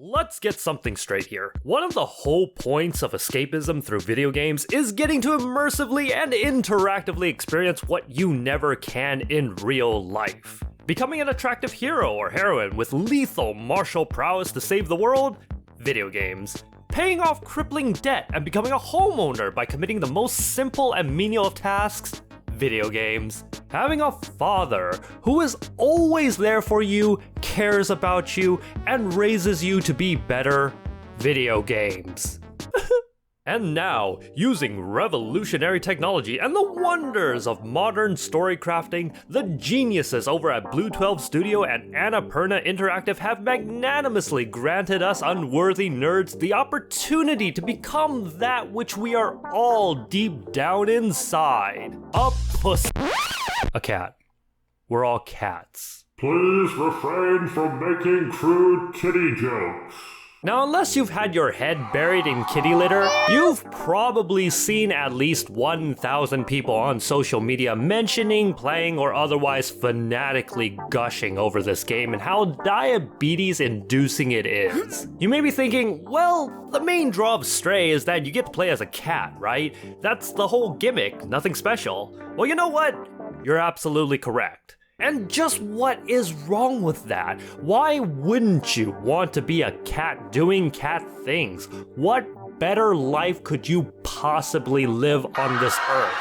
Let's get something straight here. One of the whole points of escapism through video games is getting to immersively and interactively experience what you never can in real life. Becoming an attractive hero or heroine with lethal martial prowess to save the world? Video games. Paying off crippling debt and becoming a homeowner by committing the most simple and menial of tasks? Video games. Having a father who is always there for you, cares about you, and raises you to be better? Video games. And now, using revolutionary technology and the wonders of modern story crafting, the geniuses over at BlueTwelve Studio and Annapurna Interactive have magnanimously granted us unworthy nerds the opportunity to become that which we are all deep down inside. A cat. We're all cats. Please refrain from making crude kitty jokes. Now, unless you've had your head buried in kitty litter, you've probably seen at least 1,000 people on social media mentioning, playing, or otherwise fanatically gushing over this game and how diabetes-inducing it is. You may be thinking, well, the main draw of Stray is that you get to play as a cat, right? That's the whole gimmick, nothing special. Well, you know what? You're absolutely correct. And just what is wrong with that? Why wouldn't you want to be a cat doing cat things? What better life could you possibly live on this earth?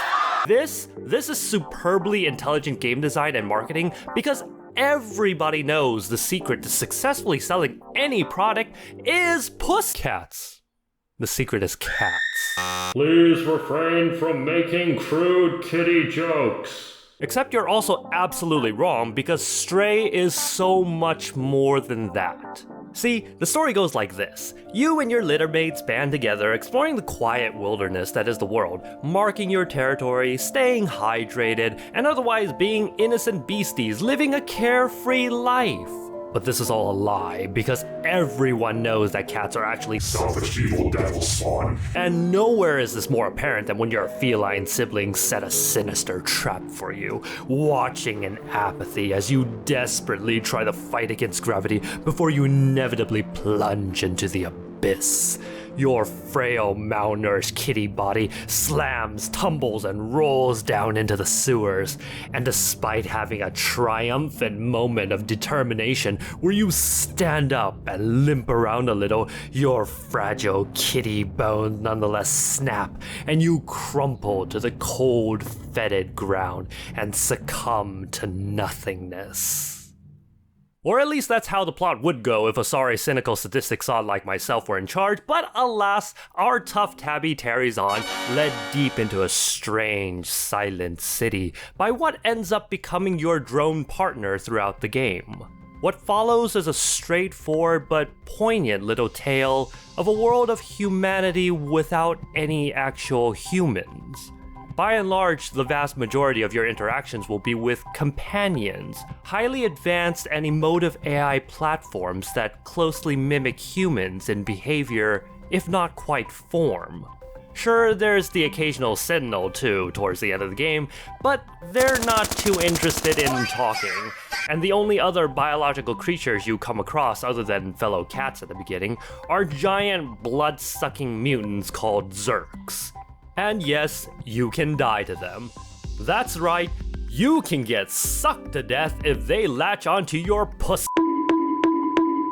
This is superbly intelligent game design and marketing because everybody knows the secret to successfully selling any product is cats. The secret is cats. Please refrain from making crude kitty jokes. Except you're also absolutely wrong because Stray is so much more than that. See, the story goes like this. You and your littermates band together exploring the quiet wilderness that is the world, marking your territory, staying hydrated, and otherwise being innocent beasties living a carefree life. But this is all a lie, because everyone knows that cats are actually selfish evil devil spawn. And nowhere is this more apparent than when your feline siblings set a sinister trap for you, watching in apathy as you desperately try to fight against gravity before you inevitably plunge into the abyss. Your frail, malnourished kitty body slams, tumbles, and rolls down into the sewers. And despite having a triumphant moment of determination where you stand up and limp around a little, your fragile kitty bones nonetheless snap, and you crumple to the cold, fetid ground and succumb to nothingness. Or at least that's how the plot would go if a sorry, cynical, sadistic sod like myself were in charge, but alas, our tough tabby tarries on, led deep into a strange, silent city by what ends up becoming your drone partner throughout the game. What follows is a straightforward but poignant little tale of a world of humanity without any actual humans. By and large, the vast majority of your interactions will be with companions, highly advanced and emotive AI platforms that closely mimic humans in behavior, if not quite form. Sure, there's the occasional sentinel too towards the end of the game, but they're not too interested in talking, and the only other biological creatures you come across other than fellow cats at the beginning are giant blood-sucking mutants called Zerks. And yes, you can die to them. That's right, you can get sucked to death if they latch onto your pussy.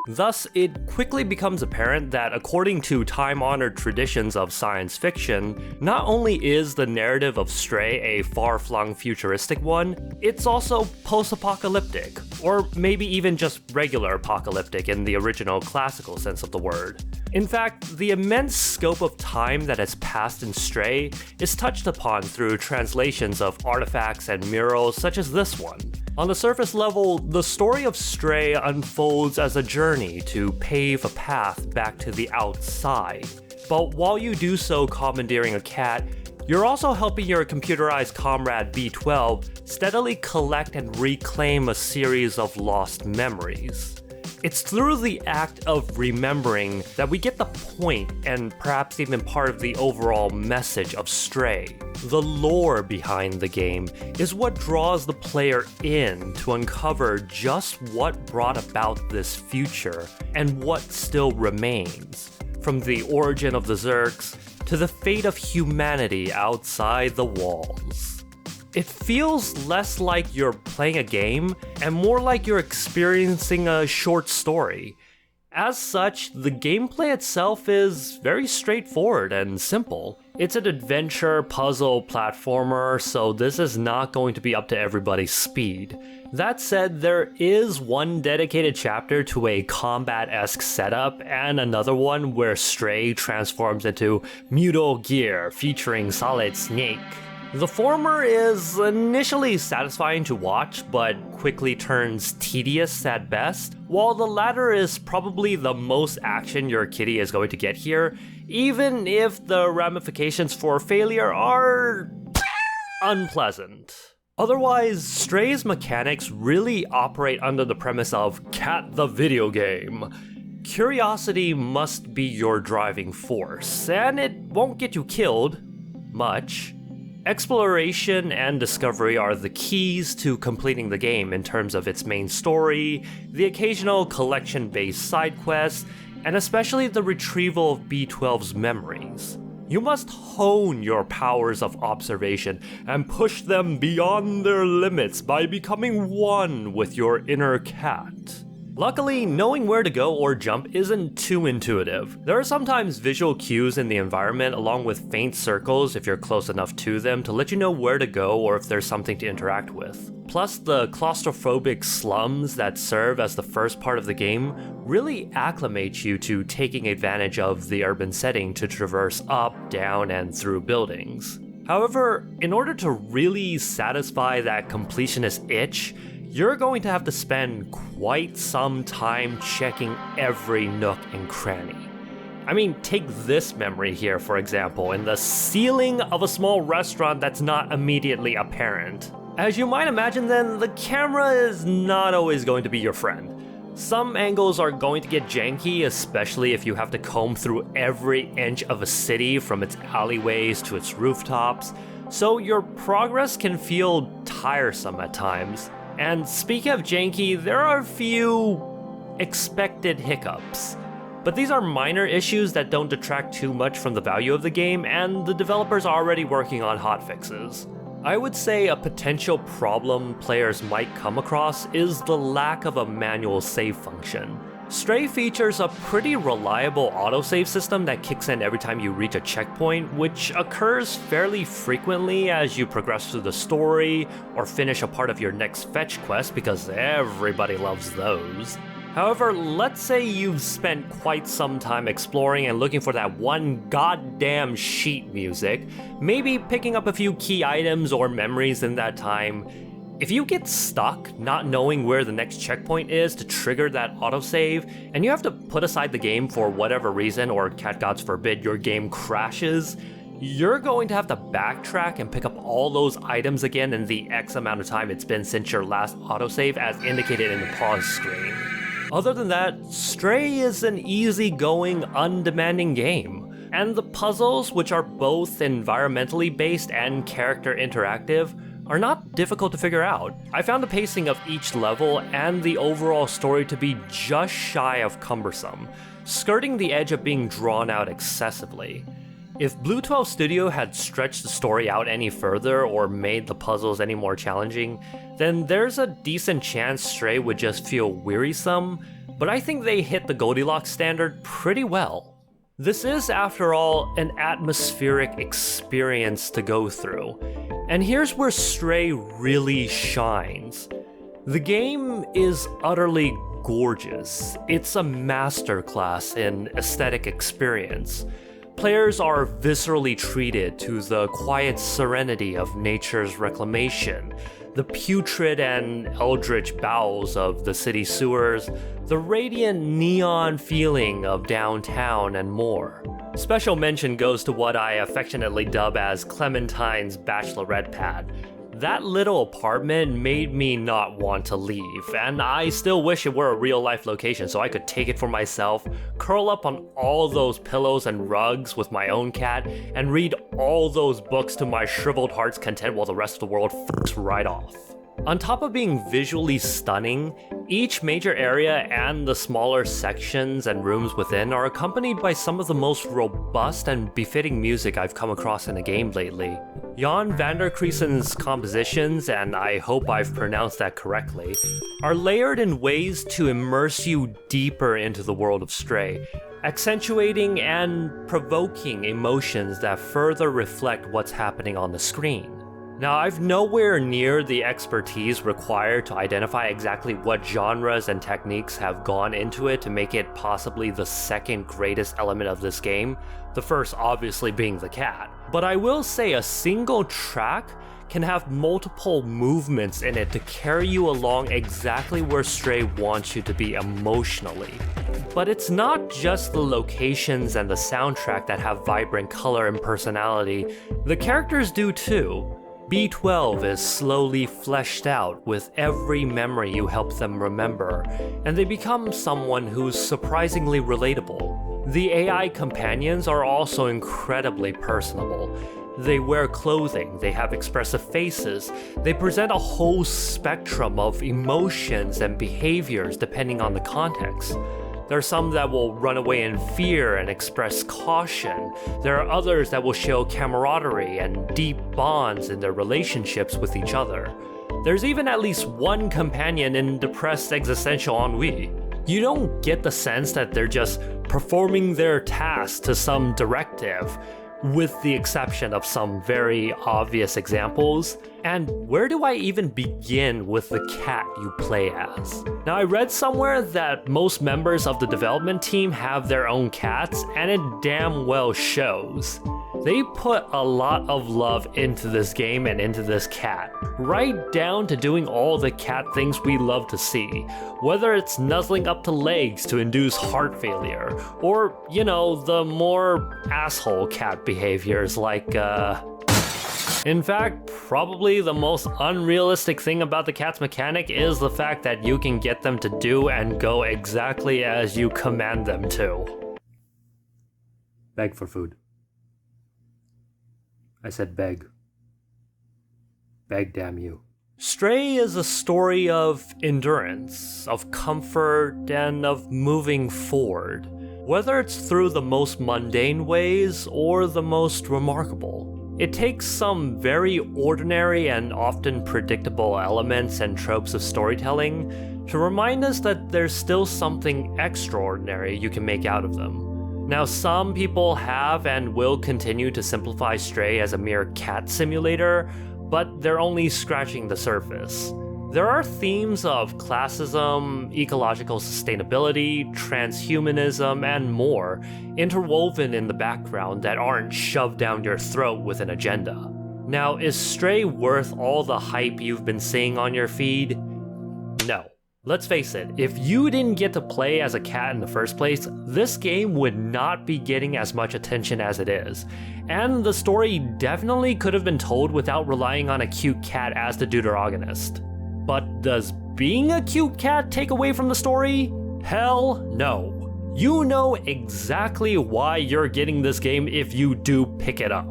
Thus, it quickly becomes apparent that according to time-honored traditions of science fiction, not only is the narrative of Stray a far-flung futuristic one, it's also post-apocalyptic, or maybe even just regular apocalyptic in the original classical sense of the word. In fact, the immense scope of time that has passed in Stray is touched upon through translations of artifacts and murals such as this one. On the surface level, the story of Stray unfolds as a journey to pave a path back to the outside. But while you do so commandeering a cat, you're also helping your computerized comrade B12 steadily collect and reclaim a series of lost memories. It's through the act of remembering that we get the point and perhaps even part of the overall message of Stray. The lore behind the game is what draws the player in to uncover just what brought about this future and what still remains. From the origin of the Zerks to the fate of humanity outside the walls. It feels less like you're playing a game and more like you're experiencing a short story. As such, the gameplay itself is very straightforward and simple. It's an adventure puzzle platformer, so this is not going to be up to everybody's speed. That said, there is one dedicated chapter to a combat-esque setup and another one where Stray transforms into Muto Gear featuring Solid Snake. The former is initially satisfying to watch, but quickly turns tedious at best, while the latter is probably the most action your kitty is going to get here, even if the ramifications for failure are unpleasant. Otherwise, Stray's mechanics really operate under the premise of Cat the video game. Curiosity must be your driving force, and it won't get you killed much. Exploration and discovery are the keys to completing the game in terms of its main story, the occasional collection-based side quests, and especially the retrieval of BlueTwelve's memories. You must hone your powers of observation and push them beyond their limits by becoming one with your inner cat. Luckily, knowing where to go or jump isn't too intuitive. There are sometimes visual cues in the environment along with faint circles if you're close enough to them to let you know where to go or if there's something to interact with. Plus, the claustrophobic slums that serve as the first part of the game really acclimate you to taking advantage of the urban setting to traverse up, down, and through buildings. However, in order to really satisfy that completionist itch, you're going to have to spend quite some time checking every nook and cranny. I mean, take this memory here, for example, in the ceiling of a small restaurant that's not immediately apparent. As you might imagine then, the camera is not always going to be your friend. Some angles are going to get janky, especially if you have to comb through every inch of a city from its alleyways to its rooftops, so your progress can feel tiresome at times. And speaking of janky, there are a few expected hiccups. But these are minor issues that don't detract too much from the value of the game, and the developers are already working on hotfixes. I would say a potential problem players might come across is the lack of a manual save function. Stray features a pretty reliable autosave system that kicks in every time you reach a checkpoint, which occurs fairly frequently as you progress through the story or finish a part of your next fetch quest because everybody loves those. However, let's say you've spent quite some time exploring and looking for that one goddamn sheet music, maybe picking up a few key items or memories in that time. If you get stuck not knowing where the next checkpoint is to trigger that autosave, and you have to put aside the game for whatever reason, or cat gods forbid your game crashes, you're going to have to backtrack and pick up all those items again in the X amount of time it's been since your last autosave as indicated in the pause screen. Other than that, Stray is an easygoing, undemanding game, and the puzzles, which are both environmentally based and character interactive, are not difficult to figure out. I found the pacing of each level and the overall story to be just shy of cumbersome, skirting the edge of being drawn out excessively. If BlueTwelve Studio had stretched the story out any further or made the puzzles any more challenging, then there's a decent chance Stray would just feel wearisome, but I think they hit the Goldilocks standard pretty well. This is, after all, an atmospheric experience to go through, and here's where Stray really shines. The game is utterly gorgeous. It's a masterclass in aesthetic experience. Players are viscerally treated to the quiet serenity of nature's reclamation, the putrid and eldritch bowels of the city sewers, the radiant neon feeling of downtown, and more. Special mention goes to what I affectionately dub as Clementine's bachelorette pad. That little apartment made me not want to leave, and I still wish it were a real-life location so I could take it for myself, curl up on all those pillows and rugs with my own cat, and read all those books to my shriveled heart's content while the rest of the world f***s right off. On top of being visually stunning, each major area and the smaller sections and rooms within are accompanied by some of the most robust and befitting music I've come across in a game lately. Jan Vanderkriesen's compositions, and I hope I've pronounced that correctly, are layered in ways to immerse you deeper into the world of Stray, accentuating and provoking emotions that further reflect what's happening on the screen. Now, I've nowhere near the expertise required to identify exactly what genres and techniques have gone into it to make it possibly the second greatest element of this game, the first obviously being the cat. But I will say a single track can have multiple movements in it to carry you along exactly where Stray wants you to be emotionally. But it's not just the locations and the soundtrack that have vibrant color and personality, the characters do too. B12 is slowly fleshed out with every memory you help them remember, and they become someone who's surprisingly relatable. The AI companions are also incredibly personable. They wear clothing, they have expressive faces, they present a whole spectrum of emotions and behaviors depending on the context. There are some that will run away in fear and express caution. There are others that will show camaraderie and deep bonds in their relationships with each other. There's even at least one companion in depressed existential ennui. You don't get the sense that they're just performing their task to some directive, with the exception of some very obvious examples. And where do I even begin with the cat you play as? Now, I read somewhere that most members of the development team have their own cats, and it damn well shows. They put a lot of love into this game and into this cat, right down to doing all the cat things we love to see, whether it's nuzzling up to legs to induce heart failure, or, you know, the more asshole cat behaviors like, In fact, probably the most unrealistic thing about the cat's mechanic is the fact that you can get them to do and go exactly as you command them to. Beg for food. I said beg. Beg, damn you. Stray is a story of endurance, of comfort, and of moving forward, whether it's through the most mundane ways or the most remarkable. It takes some very ordinary and often predictable elements and tropes of storytelling to remind us that there's still something extraordinary you can make out of them. Now, some people have and will continue to simplify Stray as a mere cat simulator, but they're only scratching the surface. There are themes of classism, ecological sustainability, transhumanism, and more interwoven in the background that aren't shoved down your throat with an agenda. Now, is Stray worth all the hype you've been seeing on your feed? No. Let's face it, if you didn't get to play as a cat in the first place, this game would not be getting as much attention as it is. And the story definitely could have been told without relying on a cute cat as the deuteragonist. But does being a cute cat take away from the story? Hell no. You know exactly why you're getting this game if you do pick it up.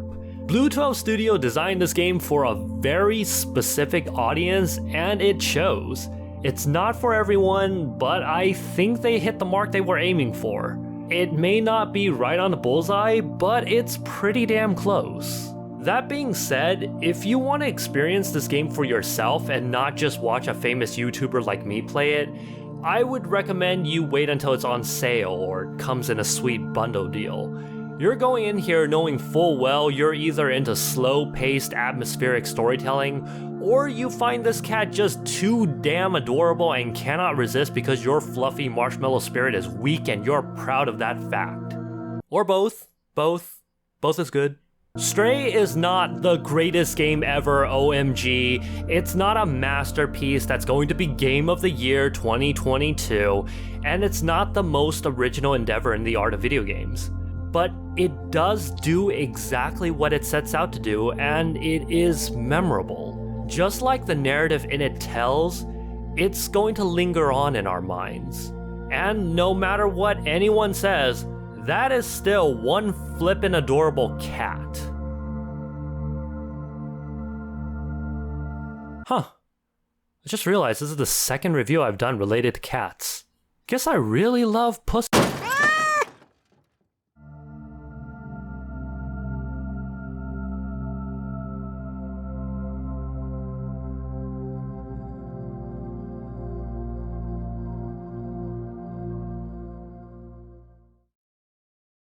BlueTwelve Studio designed this game for a very specific audience, and it shows. It's not for everyone, but I think they hit the mark they were aiming for. It may not be right on the bullseye, but it's pretty damn close. That being said, if you want to experience this game for yourself and not just watch a famous YouTuber like me play it, I would recommend you wait until it's on sale or comes in a sweet bundle deal. You're going in here knowing full well you're either into slow-paced atmospheric storytelling, or you find this cat just too damn adorable and cannot resist because your fluffy marshmallow spirit is weak and you're proud of that fact. Or both. Both is good. Stray is not the greatest game ever, OMG. It's not a masterpiece that's going to be Game of the Year 2022, and it's not the most original endeavor in the art of video games. But it does do exactly what it sets out to do, and it is memorable. just like the narrative in it tells, it's going to linger on in our minds. And no matter what anyone says, that is still one flippin' adorable cat. Huh. I just realized this is the second review I've done related to cats. Guess I really love pussy.